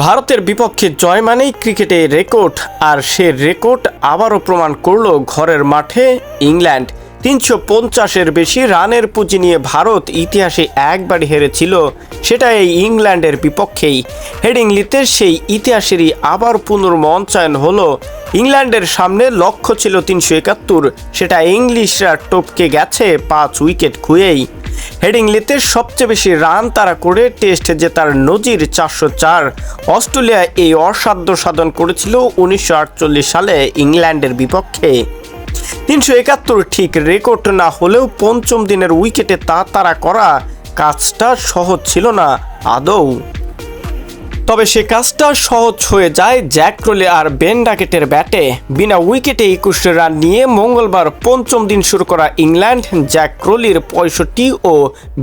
ভারতের বিপক্ষে জয় মানেই ক্রিকেটে রেকর্ড, আর সে রেকর্ড আবারও প্রমাণ করল ঘরের মাঠে ইংল্যান্ড। 350-এর বেশি রানের পুঁজি নিয়ে ভারত ইতিহাসে একবারই হেরেছিল, সেটা এই ইংল্যান্ডের বিপক্ষেই। হেডিংলিতে সেই ইতিহাসেরই আবার পুনর্মঞ্চায়ন হলো। ইংল্যান্ডের সামনে লক্ষ্য ছিল 371, সেটা ইংলিশরা টপকে গেছে 5 উইকেট খুঁয়েই। হেডিংলিতে সবচেয়ে বেশি রান তারা করে টেস্ট জেতার নজির 404। অস্ট্রেলিয়া এই অসাধ্য সাধন করেছিল 1948 সালে ইংল্যান্ডের বিপক্ষে। 371 ঠিক রেকর্ড না হলেও পঞ্চম দিনের উইকেটে তাড়া করা কাজটা সহজ ছিল না আদৌ। তবে সে কাজটা সহজ হয়ে যায় জ্যাক ক্রলি আর বেন ডাকেটের ব্যাটে। বিনা উইকেটে 21 রান নিয়ে মঙ্গলবার পঞ্চম দিন শুরু করা ইংল্যান্ড জ্যাক ক্রলির 65 ও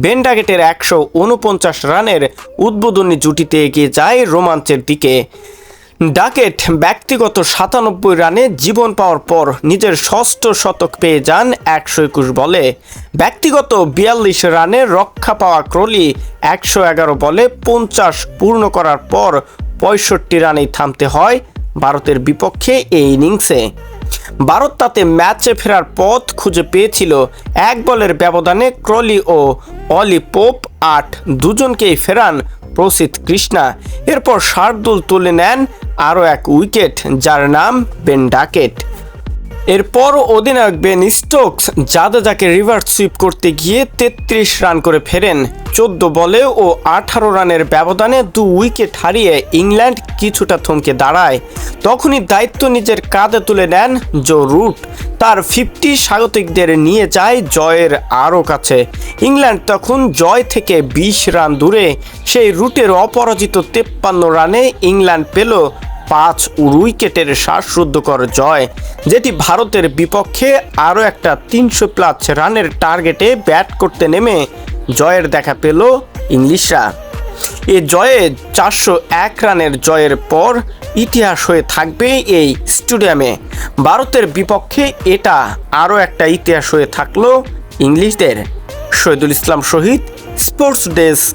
বেন ডাকেটের 149 রানের উদ্বোধনী জুটিতে এগিয়ে যায় রোমাঞ্চের দিকে। ডাকেট ব্যক্তিগত 97 রানে জীবন পাওয়ার পর নিজের ষষ্ঠ শতক পেয়ে যান 121 বলে। ব্যক্তিগত 42 রানে রক্ষা পাওয়া ক্রলি 111 বলে 50 পূর্ণ করার পর 65 রানেই থামতে হয় ভারতের বিপক্ষে এই ইনিংসে। ভারত তাতে ম্যাচে ফেরার পথ খুঁজে পেয়েছিল। এক বলের ব্যবধানে ক্রলি ও অলি পোপ 8 দুজনকেই ফেরান প্রসিদ্ধ কৃষ্ণা। এরপর শার্দুল তুলে নেন আরও এক উইকেট, যার নাম বেন ডাকেট। এরপর অধিনায়ক বেন স্টোকস জাদেজাকে রিভার্স সুইপ করতে গিয়ে 33 রান করে ফেরেন। 14 বলে ও 18 রানের ব্যবধানে 2 উইকেট হারিয়ে ইংল্যান্ড কিছুটা থমকে দাঁড়ায়। তখনই দায়িত্ব নিজের কাঁধে তুলে নেন জো রুট। তার 50 স্বাগতিকদের নিয়ে যায় জয়ের আরও কাছে। ইংল্যান্ড তখন জয় থেকে 20 রান দূরে। সেই রুটের অপরাজিত 53 রানে ইংল্যান্ড পেল 5 উইকেটের শ্বাসরুদ্ধকর জয়, যেটি ভারতের বিপক্ষে আরও একটা 300+ রানের টার্গেটে ব্যাট করতে নেমে জয়ের দেখা পেল ইংলিশরা। এ জয়ে 401 রানের জয়ের পর ইতিহাস হয়ে থাকবে এই স্টেডিয়ামে। ভারতের বিপক্ষে এটা আরও একটা ইতিহাস হয়ে থাকলো ইংলিশদের। শহীদুল ইসলাম শহীদ, স্পোর্টস ডেস্ক।